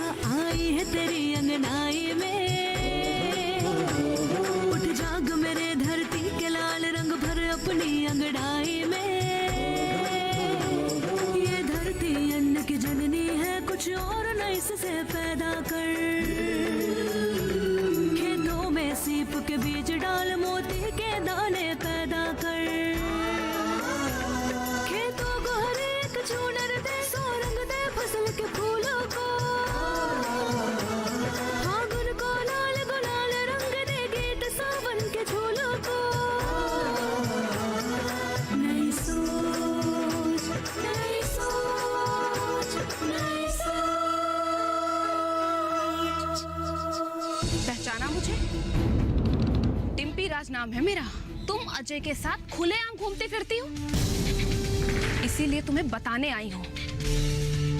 आई है तेरी अंगनाई में, उठ जाग मेरे धरती के लाल रंग भर अपनी अंगड़ाई में। ये धरती अन्न की जननी है, कुछ और न इससे पैदा कर। खेतों में सीप के बीज डाल, मोती के दाने पैदा कर। खेतों को हर एक चूनर दे, सो रंग दे फसल के फूलों को। फागुन को लाल गुलाल रंग दे, गीत सावन के झूलों को। नई सोच, नई सोच, नई सोच। पहचाना मुझे? टिम्पी राज नाम है मेरा। तुम अजय के साथ खुलेआम घूमती फिरती हो, इसीलिए तुम्हें बताने आई हूँ,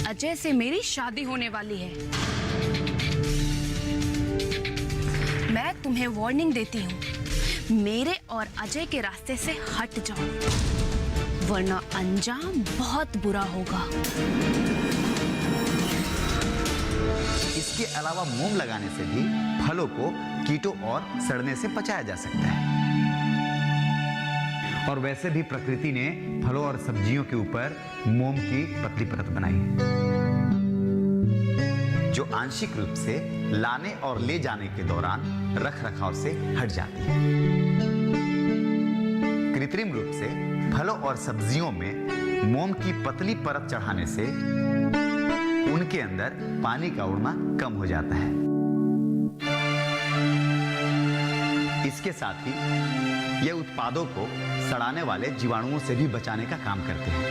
अजय से मेरी शादी होने वाली है। मैं तुम्हें वार्निंग देती हूँ, मेरे और अजय के रास्ते से हट जाओ, वरना अंजाम बहुत बुरा होगा। इसके अलावा मोम लगाने से भी फलों को कीटों और सड़ने से बचाया जा सकता है। और वैसे भी प्रकृति ने फलों और सब्जियों के ऊपर मोम की पतली परत बनाई है, जो आंशिक रूप से लाने और ले जाने के दौरान रख रखाव से हट जाती है। कृत्रिम रूप से फलों और सब्जियों में मोम की पतली परत चढ़ाने से उनके अंदर पानी का उड़ना कम हो जाता है। इसके साथ ही ये उत्पादों को सड़ाने वाले जीवाणुओं से भी बचाने का काम करते हैं।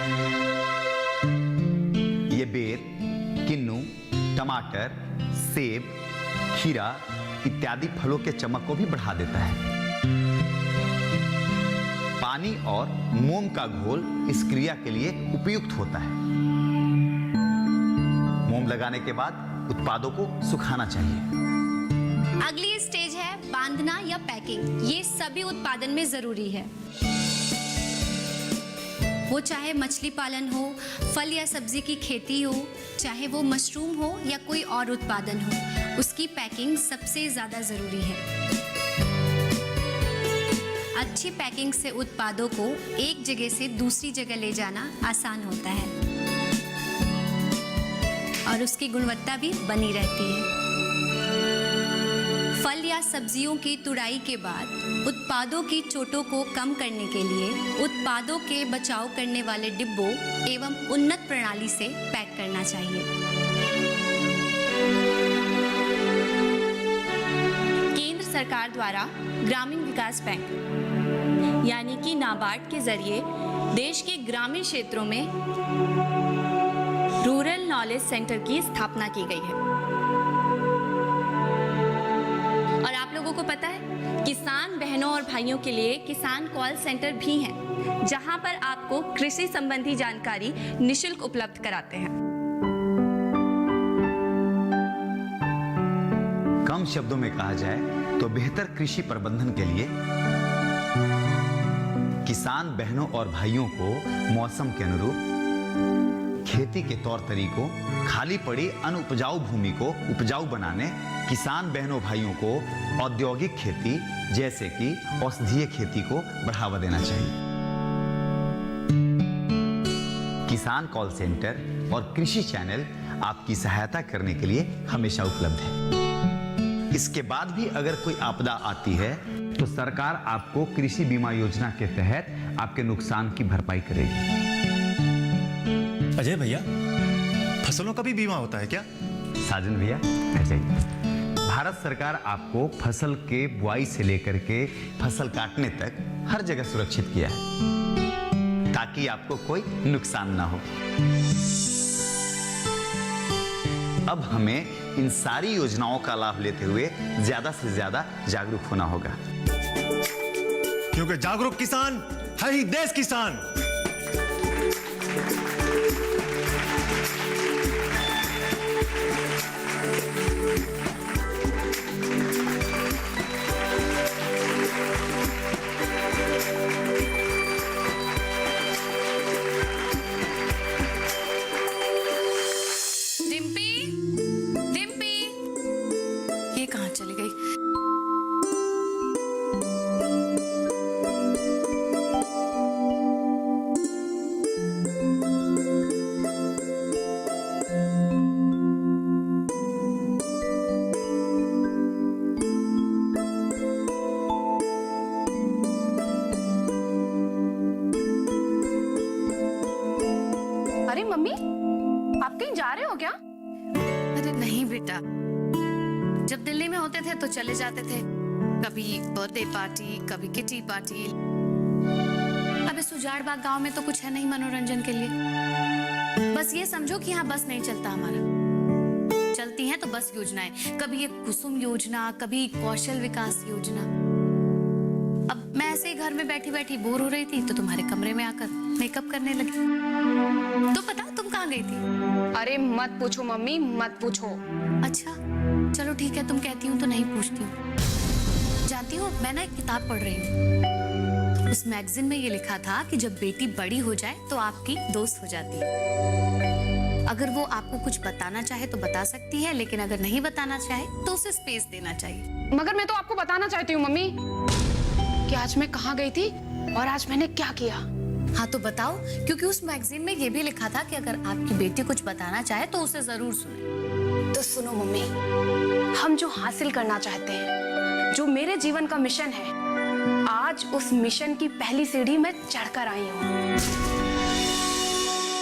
ये बेर, किन्नू, टमाटर, सेब, खीरा इत्यादि फलों के चमक को भी बढ़ा देता है। पानी और मोम का घोल इस क्रिया के लिए उपयुक्त होता है। मोम लगाने के बाद उत्पादों को सुखाना चाहिए। अगली स्टेज है बांधना या पैकिंग। ये सभी उत्पादन में जरूरी है, वो चाहे मछली पालन हो, फल या सब्जी की खेती हो, चाहे वो मशरूम हो या कोई और उत्पादन हो, उसकी पैकिंग सबसे ज्यादा जरूरी है। अच्छी पैकिंग से उत्पादों को एक जगह से दूसरी जगह ले जाना आसान होता है और उसकी गुणवत्ता भी बनी रहती है। फल या सब्जियों की तुड़ाई के बाद उत्पादों की चोटों को कम करने के लिए उत्पादों के बचाव करने वाले डिब्बों एवं उन्नत प्रणाली से पैक करना चाहिए। केंद्र सरकार द्वारा ग्रामीण विकास बैंक यानी कि नाबार्ड के जरिए देश के ग्रामीण क्षेत्रों में रूरल नॉलेज सेंटर की स्थापना की गई है। और आप लोगों को पता है, किसान बहनों और भाइयों के लिए किसान कॉल सेंटर भी हैं, जहां पर आपको कृषि संबंधी जानकारी निशुल्क उपलब्ध कराते हैं। कम शब्दों में कहा जाए तो बेहतर कृषि प्रबंधन के लिए किसान बहनों और भाइयों को मौसम के अनुरूप खेती के तौर तरीकों, खाली पड़ी अनुपजाऊ भूमि को उपजाऊ बनाने, किसान बहनों भाइयों को औद्योगिक खेती जैसे कि औषधीय खेती को बढ़ावा देना चाहिए। किसान कॉल सेंटर और कृषि चैनल आपकी सहायता करने के लिए हमेशा उपलब्ध है। इसके बाद भी अगर कोई आपदा आती है तो सरकार आपको कृषि बीमा योजना के तहत आपके नुकसान की भरपाई करेगी। अजय भैया, फसलों का भी बीमा होता है क्या? साजन भैया, अजय, भारत सरकार आपको फसल के बुआई से लेकर के फसल काटने तक हर जगह सुरक्षित किया है, ताकि आपको कोई नुकसान ना हो। अब हमें इन सारी योजनाओं का लाभ लेते हुए ज्यादा से ज्यादा जागरूक होना होगा, क्योंकि जागरूक किसान है ही देश किसान। डिम्पी, अरे मम्मी, आप कहीं जा रहे हो क्या? अरे नहीं बेटा, जब दिल्ली में होते थे तो चले जाते थे, कभी बर्थडे पार्टी, कभी किटी पार्टी। अब इस उजाड़ बाग गांव में तो कुछ है नहीं मनोरंजन के लिए। बस ये समझो कि यहाँ बस नहीं चलता हमारा। चलती हैं तो बस योजनाएं, कभी ये कुसुम योजना, कभी कौशल विकास योजना। अब मैं ऐसे ही घर में बैठी बैठी बोर हो रही थी तो तुम्हारे कमरे में आकर मेकअप करने लगी। तो पता तुम कहाँ गई थी? अरे मत पूछो मम्मी, मत पूछो। अच्छा चलो ठीक है, तुम कहती हूँ तो नहीं पूछती हूँ। जानती हो, मैं ना एक किताब पढ़ रही हूँ। उस मैगजीन में ये लिखा था कि जब बेटी बड़ी हो जाए तो आपकी दोस्त हो जाती है। अगर वो आपको कुछ बताना चाहे तो बता सकती है, लेकिन अगर नहीं बताना चाहे तो उसे स्पेस देना चाहिए। मगर मैं तो आपको बताना चाहती हूँ मम्मी कि आज मैं कहाँ गई थी और आज मैंने क्या किया। हाँ तो बताओ, क्योंकि उस मैगजीन में ये भी लिखा था कि अगर आपकी बेटी कुछ बताना चाहे तो उसे जरूर सुने। तो सुनो मम्मी, हम जो हासिल करना चाहते हैं, जो मेरे जीवन का मिशन है, आज उस मिशन की पहली सीढ़ी मैं चढ़कर आई हूँ।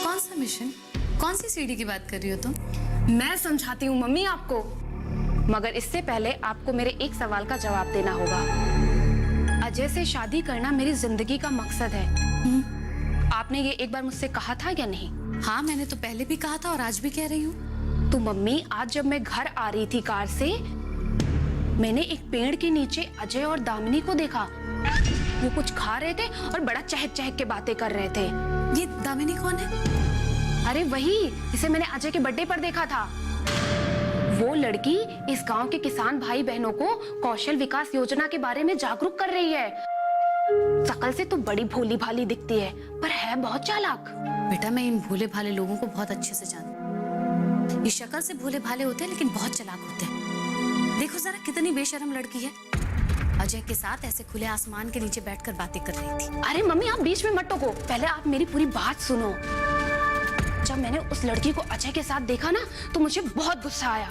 कौन सा मिशन? कौन सी सीढ़ी की बात कर रही हो तुम? मैं समझाती हूँ मम्मी आपको, मगर इससे पहले आपको मेरे एक सवाल का जवाब देना होगा। अजय से शादी करना मेरी जिंदगी का मकसद है। आपने ये एक बार मुझसे कहा था या नहीं? हाँ मैंने तो पहले भी कहा था और आज भी कह रही हूँ। तो मम्मी, आज जब मैं घर आ रही थी कार से, मैंने एक पेड़ के नीचे अजय और दामिनी को देखा। वो कुछ खा रहे थे और बड़ा चहक चहक के बातें कर रहे थे। ये दामिनी कौन है? अरे वही जिसे मैंने अजय के बर्थडे पर देखा था। वो लड़की इस गांव के किसान भाई बहनों को कौशल विकास योजना के बारे में जागरूक कर रही है। शकल से तो बड़ी भोली भाली दिखती है, पर है बहुत चालाक। बेटा मैं इन भोले भाले लोगों को बहुत अच्छे से जानती हूँ। ये शक्ल से भोले भाले होते हैं लेकिन बहुत चालाक होते हैं। देखो जरा कितनी बेशर्म लड़की है, अजय के साथ ऐसे खुले आसमान के नीचे बैठकर बातें कर रही थी। अरे मम्मी, आप बीच में मत टोको, पहले आप मेरी पूरी बात सुनो। जब मैंने उस लड़की को अजय के साथ देखा ना, तो मुझे बहुत गुस्सा आया।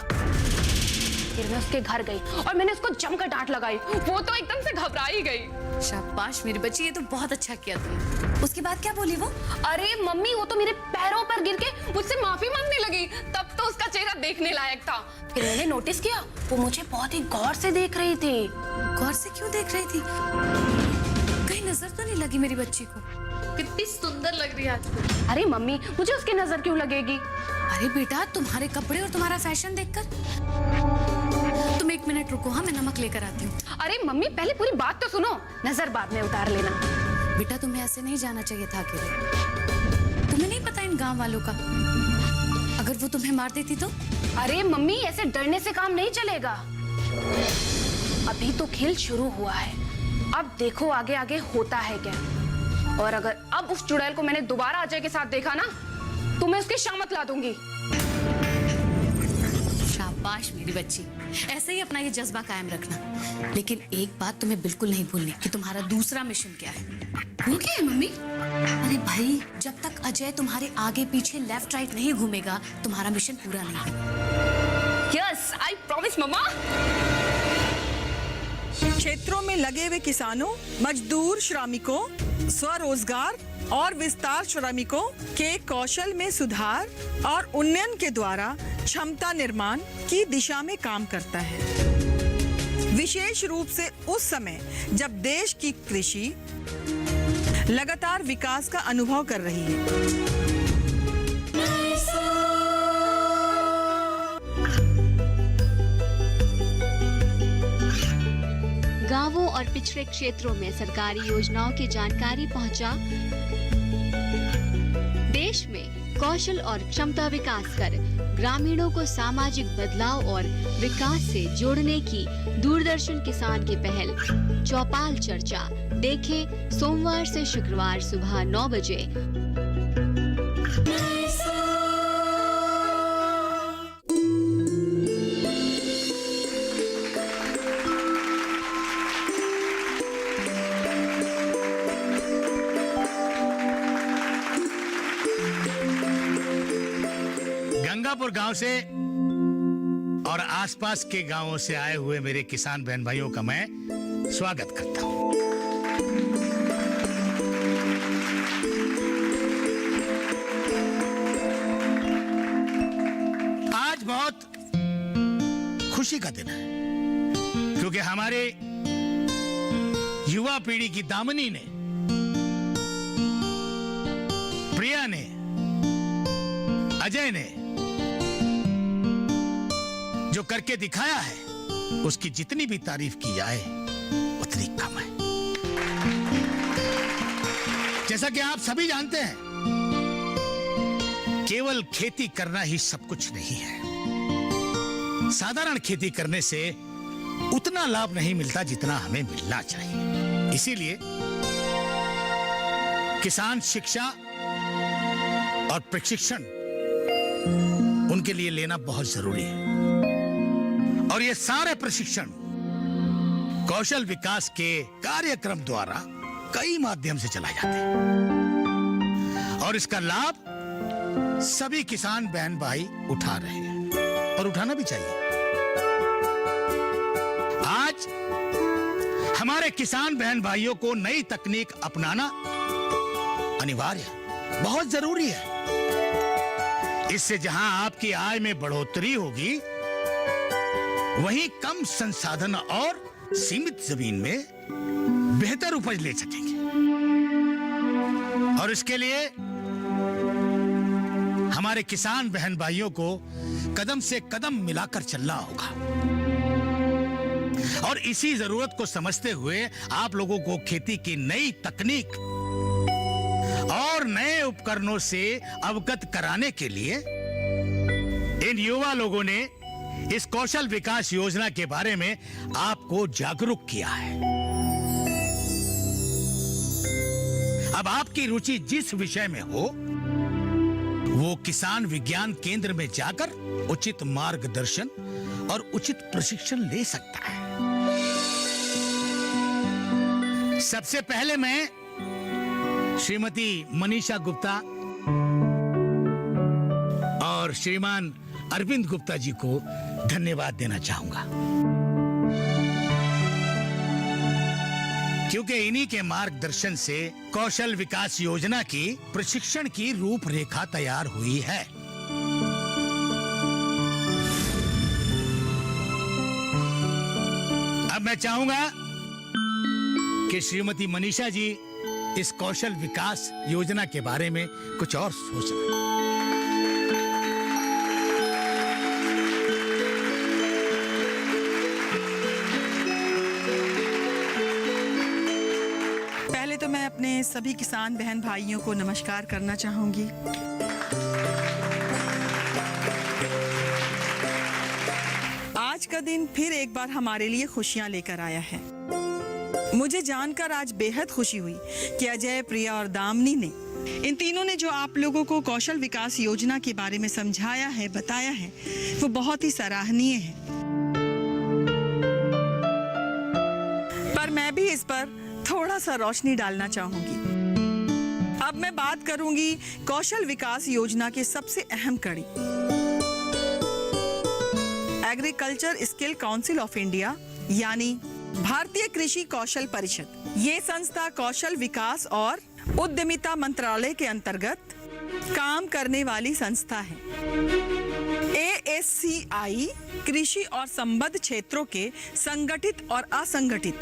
फिर मैं उसके घर गई और मैंने उसको जमकर डांट लगाई। वो तो एकदम से घबरा ही गई। शाबाश मेरी बच्ची, ये तो बहुत अच्छा किया तुमने। उसके बाद क्या बोली वो? अरे मम्मी, वो तो मेरे पैरों पर गिर के मुझसे माफी मांगने लगी। तब तो उसका चेहरा देखने लायक था। फिर मैंने नोटिस किया, वो मुझे बहुत ही गौर से देख रही थी। गौर से क्यों देख रही थी? कहीं नजर तो नहीं लगी मेरी बच्ची को? कितनी सुंदर लग रही है आजकल। अरे मम्मी, मुझे उसकी नजर क्यों लगेगी? अरे बेटा, तुम्हारे कपड़े और तुम्हारा फैशन देखकर। तुम एक मिनट रुको, हाँ मैं नमक लेकर आती हूँ। अरे मम्मी, पहले पूरी बात तो सुनो, नजर बाद में उतार लेना। बेटा तुम्हें ऐसे नहीं जाना चाहिए था अकेले। तुम्हें नहीं पता इन गांव वालों का, अगर वो तुम्हें मार देती तो? अरे मम्मी, ऐसे डरने से काम नहीं चलेगा। अभी तो खेल शुरू हुआ है, अब देखो आगे आगे होता है क्या। और अगर अब उस चुड़ैल को मैंने दोबारा अजय के साथ देखा ना, तो मैं उसकी शामत ला दूंगी। शाबाश मेरी बच्ची, ऐसे ही अपना ये जज्बा कायम रखना। लेकिन एक बात तुम्हें बिल्कुल नहीं भूलनी कि तुम्हारा दूसरा मिशन क्या है। वो क्या है मम्मी? अरे भाई, जब तक अजय तुम्हारे आगे पीछे लेफ्ट राइट नहीं घूमेगा, तुम्हारा मिशन पूरा नहीं है। यस, आई प्रॉमिस मम्मा। क्षेत्रों में लगे हुए किसानों, मजदूर श्रमिकों, स्वरोजगार और विस्तार श्रमिकों के कौशल में सुधार और उन्नयन के द्वारा क्षमता निर्माण की दिशा में काम करता है। विशेष रूप से उस समय जब देश की कृषि लगातार विकास का अनुभव कर रही है। गांवों और पिछड़े क्षेत्रों में सरकारी योजनाओं की जानकारी पहुंचा। देश में कौशल और क्षमता विकास कर ग्रामीणों को सामाजिक बदलाव और विकास से जोड़ने की दूरदर्शन किसान की पहल चौपाल चर्चा देखें सोमवार से शुक्रवार सुबह 9 बजे। गंगापुर गांव से और आसपास के गांवों से आए हुए मेरे किसान बहन भाइयों का मैं स्वागत करता हूं। खुशी का दिन है, क्योंकि हमारे युवा पीढ़ी की दामिनी ने, प्रिया ने, अजय ने जो करके दिखाया है, उसकी जितनी भी तारीफ की जाए उतनी कम है। जैसा कि आप सभी जानते हैं, केवल खेती करना ही सब कुछ नहीं है। साधारण खेती करने से उतना लाभ नहीं मिलता जितना हमें मिलना चाहिए। इसीलिए किसान शिक्षा और प्रशिक्षण उनके लिए लेना बहुत जरूरी है। और ये सारे प्रशिक्षण कौशल विकास के कार्यक्रम द्वारा कई माध्यम से चलाए जाते हैं और इसका लाभ सभी किसान बहन भाई उठा रहे हैं और उठाना भी चाहिए। आज हमारे किसान बहन भाइयों को नई तकनीक अपनाना अनिवार्य, बहुत जरूरी है। इससे जहां आपकी आय में बढ़ोतरी होगी, वहीं कम संसाधन और सीमित जमीन में बेहतर उपज ले सकेंगे। और इसके लिए हमारे किसान बहन भाइयों को कदम से कदम मिलाकर चलना होगा। और इसी जरूरत को समझते हुए आप लोगों को खेती की नई तकनीक और नए उपकरणों से अवगत कराने के लिए इन युवा लोगों ने इस कौशल विकास योजना के बारे में आपको जागरूक किया है। अब आपकी रुचि जिस विषय में हो, वो किसान विज्ञान केंद्र में जाकर उचित मार्गदर्शन और उचित प्रशिक्षण ले सकता है। सबसे पहले मैं श्रीमती मनीषा गुप्ता और श्रीमान अरविंद गुप्ता जी को धन्यवाद देना चाहूंगा, क्योंकि इन्हीं के मार्गदर्शन से कौशल विकास योजना की प्रशिक्षण की रूपरेखा तैयार हुई है। अब मैं चाहूंगा कि श्रीमती मनीषा जी इस कौशल विकास योजना के बारे में कुछ और सोचना। पहले तो मैं अपने सभी किसान बहन भाइयों को नमस्कार करना चाहूंगी। आज का दिन फिर एक बार हमारे लिए खुशियां लेकर आया है। मुझे जानकर आज बेहद खुशी हुई कि अजय, प्रिया और दामिनी ने, इन तीनों ने जो आप लोगों को कौशल विकास योजना के बारे में समझाया है, बताया है, वो बहुत ही सराहनीय है। पर मैं भी इस पर थोड़ा सा रोशनी डालना चाहूंगी। अब मैं बात करूंगी कौशल विकास योजना के सबसे अहम कड़ी, agriculture skill council of India, यानी भारतीय कृषि कौशल परिषद। ये संस्था कौशल विकास और उद्यमिता मंत्रालय के अंतर्गत काम करने वाली संस्था है। ASCI कृषि और संबद्ध क्षेत्रों के संगठित और असंगठित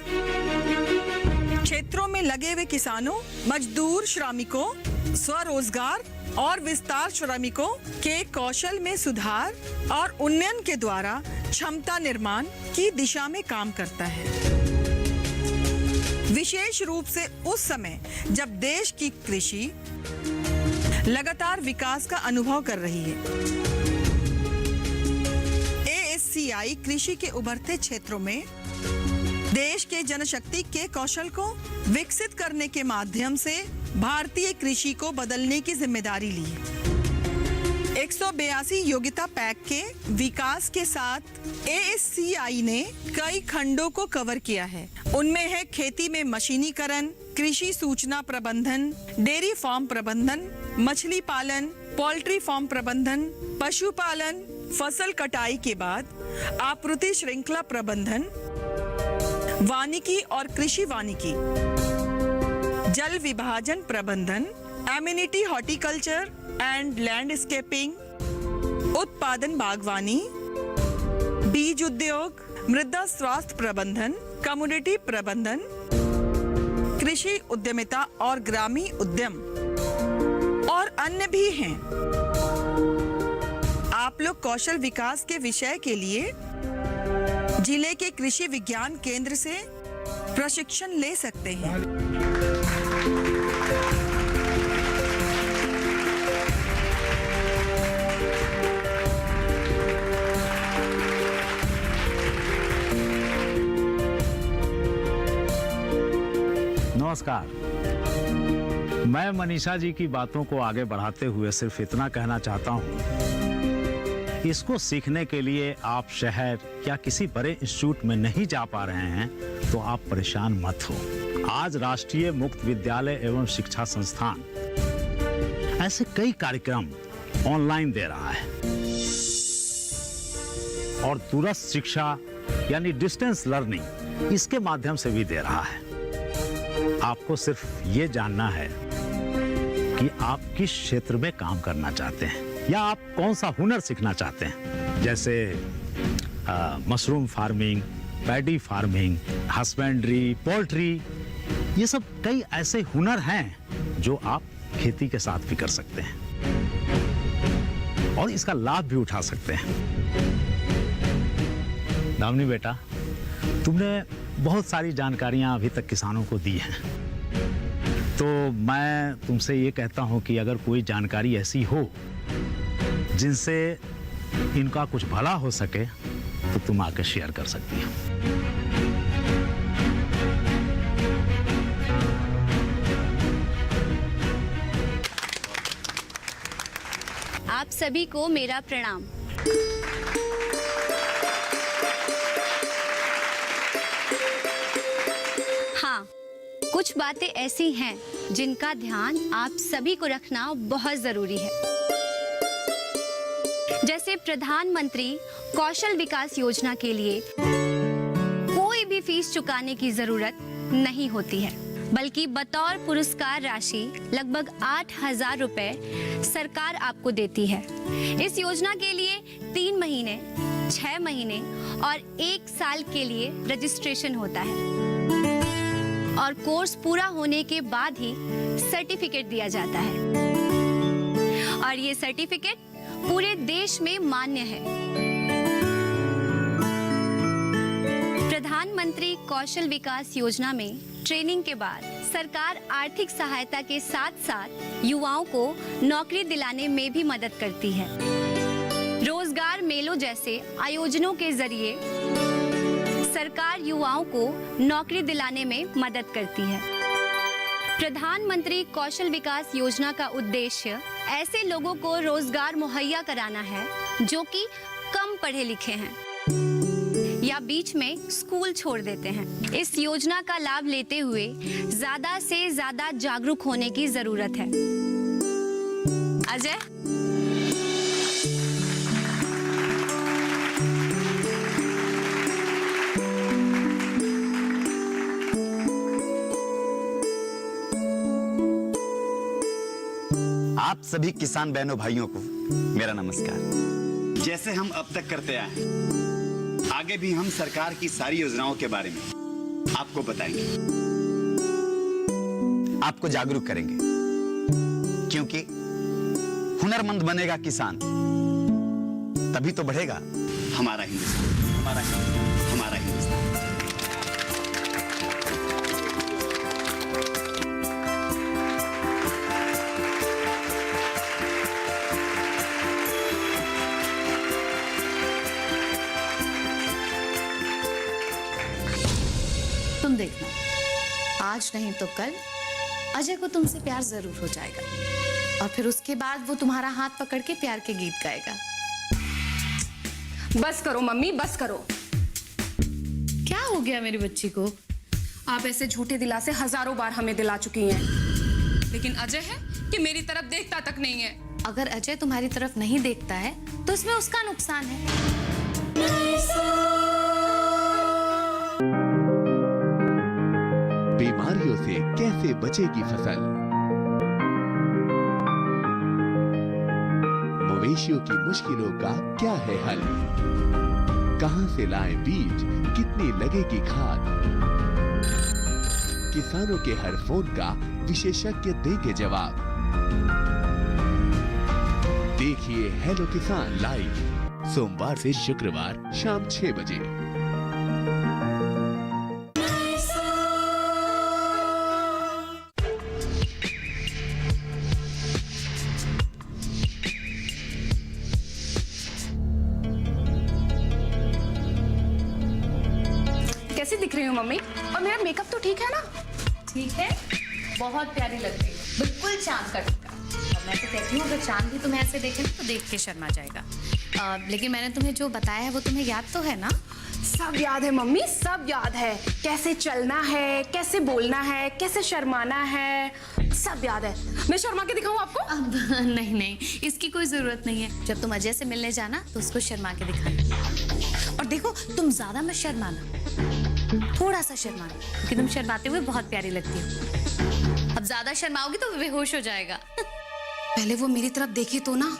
क्षेत्रों में लगे हुए किसानों, मजदूर, श्रमिकों, स्वरोजगार और विस्तार श्रमिकों के कौशल में सुधार और उन्नयन के द्वारा क्षमता निर्माण की दिशा में काम करता है। विशेष रूप से उस समय जब देश की कृषि लगातार विकास का अनुभव कर रही है। ASCI कृषि के उभरते क्षेत्रों में देश के जनशक्ति के कौशल को विकसित करने के माध्यम से भारतीय कृषि को बदलने की जिम्मेदारी ली है। 182 योग्यता पैक के विकास के साथ ASCI ने कई खंडों को कवर किया है। उनमें है खेती में मशीनीकरण, कृषि सूचना प्रबंधन, डेयरी फार्म प्रबंधन, मछली पालन, पोल्ट्री फार्म प्रबंधन, पशुपालन, फसल कटाई के बाद आपूर्ति श्रृंखला प्रबंधन, वानिकी और कृषि वानिकी, जल विभाजन प्रबंधन, एम्यूनिटी हॉर्टिकल्चर एंड लैंडस्केपिंग, उत्पादन बागवानी, बीज उद्योग, मृदा स्वास्थ्य प्रबंधन, कम्युनिटी प्रबंधन, कृषि उद्यमिता और ग्रामीण उद्यम और अन्य भी हैं। आप लोग कौशल विकास के विषय के लिए जिले के कृषि विज्ञान केंद्र से प्रशिक्षण ले सकते हैं। नमस्कार। मैं मनीषा जी की बातों को आगे बढ़ाते हुए सिर्फ इतना कहना चाहता हूँ, इसको सीखने के लिए आप शहर या किसी बड़े इंस्टीट्यूट में नहीं जा पा रहे हैं तो आप परेशान मत हो। आज राष्ट्रीय मुक्त विद्यालय एवं शिक्षा संस्थान ऐसे कई कार्यक्रम ऑनलाइन दे रहा है और दूरस्थ शिक्षा यानी डिस्टेंस लर्निंग इसके माध्यम से भी दे रहा है। आपको सिर्फ ये जानना है कि आप किस क्षेत्र में काम करना चाहते हैं या आप कौन सा हुनर सीखना चाहते हैं, जैसे mushroom farming, paddy farming, husbandry, poultry. ये सब कई ऐसे हुनर हैं जो आप खेती के साथ भी कर सकते हैं और इसका लाभ भी उठा सकते हैं। दामिनी बेटा, तुमने बहुत सारी जानकारियां अभी तक किसानों को दी हैं, तो मैं तुमसे ये कहता हूं कि अगर कोई जानकारी ऐसी हो जिनसे इनका कुछ भला हो सके तो तुम आकर शेयर कर सकती हो। आप सभी को मेरा प्रणाम। हाँ, कुछ बातें ऐसी हैं जिनका ध्यान आप सभी को रखना बहुत जरूरी है। जैसे प्रधानमंत्री कौशल विकास योजना के लिए कोई भी फीस चुकाने की जरूरत नहीं होती है, बल्कि बतौर पुरस्कार राशि लगभग 8,000 रुपए सरकार आपको देती है। इस योजना के लिए 3 महीने, 6 महीने और 1 साल के लिए रजिस्ट्रेशन होता है और कोर्स पूरा होने के बाद ही सर्टिफिकेट दिया जाता है और ये सर्टिफिकेट पूरे देश में मान्य है। प्रधानमंत्री कौशल विकास योजना में ट्रेनिंग के बाद सरकार आर्थिक सहायता के साथ साथ युवाओं को नौकरी दिलाने में भी मदद करती है। रोजगार मेलों जैसे आयोजनों के जरिए सरकार युवाओं को नौकरी दिलाने में मदद करती है। प्रधानमंत्री कौशल विकास योजना का उद्देश्य ऐसे लोगों को रोजगार मुहैया कराना है जो कि कम पढ़े लिखे हैं या बीच में स्कूल छोड़ देते हैं। इस योजना का लाभ लेते हुए ज्यादा से ज्यादा जागरूक होने की जरूरत है। अजय, आप सभी किसान बहनों भाइयों को मेरा नमस्कार। जैसे हम अब तक करते आए हैं, आगे भी हम सरकार की सारी योजनाओं के बारे में आपको बताएंगे, आपको जागरूक करेंगे, क्योंकि हुनरमंद बनेगा किसान तभी तो बढ़ेगा हमारा हिंदुस्तान, हमारा हिंदुस्तान। तुम देखना, आज नहीं तो कल अजय को तुमसे प्यार जरूर हो जाएगा और फिर उसके बाद वो तुम्हारा हाथ पकड़ के प्यार के गीत गाएगा। बस करो मम्मी, बस करो। क्या हो गया मेरी बच्ची को? आप ऐसे झूठे दिलासे हजारों बार हमें दिला चुकी हैं, लेकिन अजय है कि मेरी तरफ देखता तक नहीं है। अगर अजय तुम्हारी तरफ नहीं देखता है तो इसमें उसका नुकसान है। बीमारियों से कैसे बचेगी फसल? मवेशियों की मुश्किलों का क्या है हल? कहां से लाएं बीज, कितनी लगेगी खाद। किसानों के हर फोन का विशेषज्ञ देंगे जवाब। देखिए हेलो किसान लाइव सोमवार से शुक्रवार शाम 6 बजे। कैसी दिख रही हूँ मम्मी? और मेरा मेकअप तो ठीक है ना? ठीक है, बहुत प्यारी लगती है, बिल्कुल चांद का टीका। और मैं तो कहती हूँ अगर चांद भी तुम्हें ऐसे देखे ना तो देख के शर्मा जाएगा। लेकिन मैंने तुम्हें जो बताया है वो तुम्हें याद तो है ना? सब याद है मम्मी, सब याद है। कैसे चलना है, कैसे बोलना है, कैसे शर्माना है, सब याद है। मैं शर्मा के दिखाऊं आपको? अब नहीं नहीं, इसकी कोई जरूरत नहीं है। जब तुम अजय से मिलने जाना तो उसको शर्मा के दिखाना। और देखो तुम ज्यादा मत शर्माना, थोड़ा सा शर्माना, क्योंकि तुम शर्माते हुए बहुत प्यारी लगती हो। अब ज्यादा शर्माओगी तो बेहोश हो जाएगा। पहले वो मेरी तरफ देखे तो ना।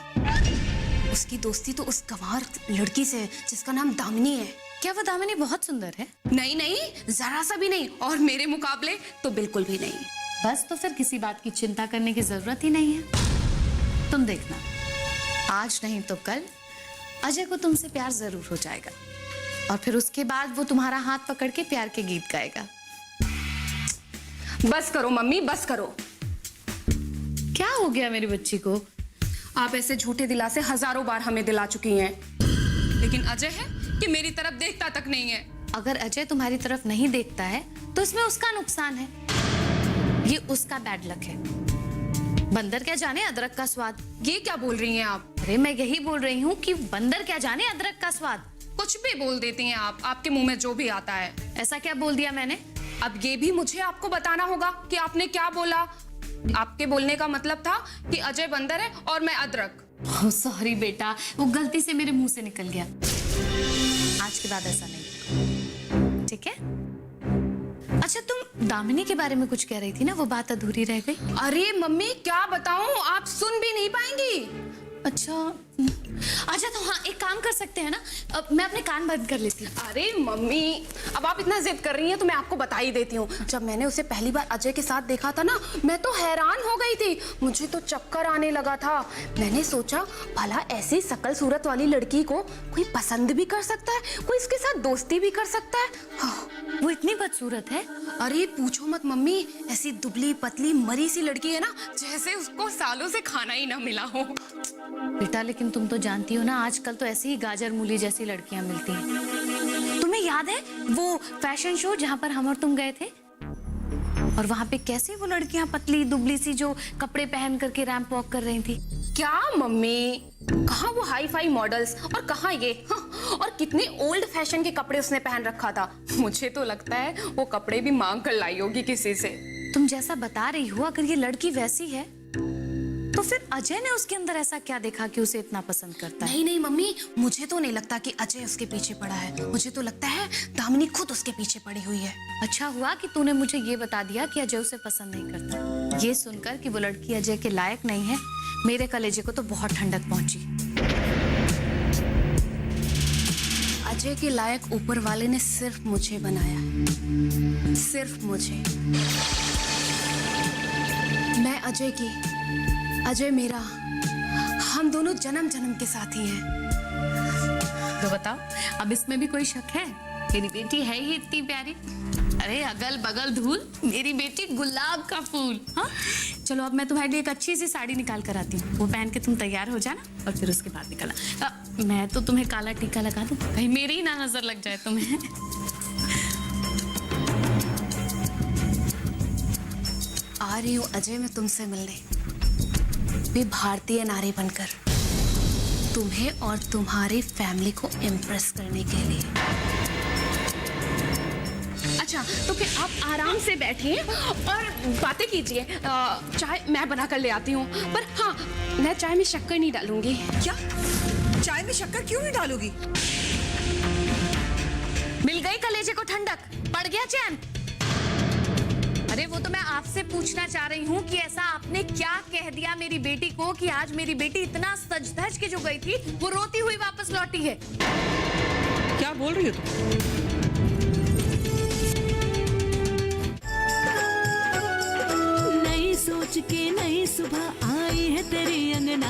उसकी दोस्ती तो उस गंवार लड़की से है जिसका नाम दामिनी है। क्या वो दामिनी बहुत सुंदर है? नहीं नहीं, जरा सा भी नहीं, और मेरे मुकाबले तो बिल्कुल भी नहीं। बस तो फिर किसी बात की चिंता करने की जरूरत ही नहीं है। तुम देखना, आज नहीं तो कल अजय को तुमसे प्यार जरूर हो जाएगा, और फिर उसके बाद वो तुम्हारा हाथ पकड़ के प्यार के गीत गाएगा। बस करो मम्मी, बस करो। क्या हो गया मेरी बच्ची को? आप ऐसे झूठे दिलासे हजारों बार हमें दिला चुकी हैं, लेकिन अजय है कि मेरी तरफ देखता तक नहीं है। अगर अजय तुम्हारी तरफ नहीं देखता है तो इसमें उसका नुकसान है, ये उसका बैड लक है। बंदर क्या जाने अदरक का स्वाद। ये क्या बोल रही हैं आप? अरे मैं यही बोल रही हूँ कि बंदर क्या जाने अदरक का स्वाद। कुछ भी बोल देती हैं आप, आपके मुंह में जो भी आता है। ऐसा क्या बोल दिया मैंने? अब ये भी मुझे आपको बताना होगा कि आपने क्या बोला। आपके बोलने का मतलब था कि अजय बंदर है और मैं अदरक। सॉरी बेटा, वो गलती से मेरे मुंह से निकल गया। आज के बाद ऐसा नहीं, ठीक है? अच्छा, तुम दामिनी के बारे में कुछ कह रही थी ना, वो बात अधूरी रह गई। अरे मम्मी क्या बताऊं, आप सुन भी नहीं पाएंगी। अच्छा तो हाँ, एक काम कर सकते हैं ना, अब मैं अपने कान बंद कर लेती हूँ। अरे मम्मी, अब आप इतना जिद कर रही हैं तो मैं आपको बता ही देती हूँ। जब मैंने उसे पहली बार अजय के साथ देखा था ना, मैं तो हैरान हो गई थी। मुझे तो चक्कर आने लगा था। मैंने सोचा भला ऐसी शकल सूरत वाली लड़की को कोई पसंद भी कर सकता है, कोई इसके साथ दोस्ती भी कर सकता है। हाँ। वो इतनी बदसूरत है? अरे पूछो मत मम्मी, ऐसी दुबली पतली मरी सी लड़की है ना, जैसे उसको सालों से खाना ही ना मिला हो। बेटा लेकिन तुम तो जानती हो ना, आजकल तो ऐसी ही गाजर मूली जैसी लड़कियां मिलती हैं। तुम्हें याद है वो फैशन शो जहां पर हम और तुम गए थे, और वहां पे कैसे वो लड़कियां पतली दुबली सी जो कपड़े पहन करके रैंप वॉक कर रही थी? क्या मम्मी, कहाँ वो हाई फाई मॉडल्स और कहाँ ये, हाँ, और कितने ओल्ड फैशन के कपड़े उसने पहन रखा था। मुझे तो लगता है वो कपड़े भी मांग कर लाई होगी किसी से। तुम जैसा बता रही हो, अगर ये लड़की वैसी है तो फिर अजय ने उसके अंदर ऐसा क्या देखा कि उसे इतना पसंद करता है? नहीं नहीं मम्मी, मुझे तो नहीं लगता कि अजय उसके पीछे पड़ा है। मुझे तो लगता है दामिनी खुद उसके पीछे पड़ी हुई है। अच्छा हुआ कि तूने मुझे ये बता दिया कि अजय उसे पसंद नहीं करता। ये सुनकर कि वो लड़की अजय के लायक नहीं है, मेरे कलेजे को तो बहुत ठंडक पहुंची। अजय के लायक ऊपर वाले ने सिर्फ मुझे बनाया है, सिर्फ मुझे। मैं अजय की, अजय मेरा, हम दोनों जन्म जन्म के साथी हैं। तो बताओ, अब इसमें भी कोई शक है? मेरी बेटी है ही इतनी प्यारी। अरे अगल बगल धूल, मेरी बेटी गुलाब का फूल। हाँ चलो, अब मैं तुम्हारे लिए एक अच्छी सी साड़ी निकाल कर आती हूँ, वो पहन के तुम तैयार हो जाना, और फिर उसके बाद निकलना। मैं तो तुम्हें काला टीका लगा दूँ, कहीं मेरी ही ना नजर लग जाए तुम्हें। आ रही हूँ अजय मैं तुमसे मिलने, भी भारतीय नारी बनकर, तुम्हें और तुम्हारी फैमिली को इम्प्रेस करने के लिए। अच्छा तो फिर आप आराम से बैठिए और बातें कीजिए। चाय मैं बना कर ले आती हूँ, पर हाँ मैं चाय में शक्कर नहीं डालूंगी। क्या? चाय में शक्कर क्यों नहीं डालोगी? मिल गई कलेजे को ठंडक, पड़ गया चैन। अरे वो तो मैं आपसे पूछना चाह रही हूँ कि ऐसा आपने क्या कह दिया मेरी बेटी को कि आज मेरी बेटी इतना सज धज के जो गई थी वो रोती हुई वापस लौटी है। क्या बोल रही हो तुम? नई सोच के नई सुबह आई है तेरी अंगना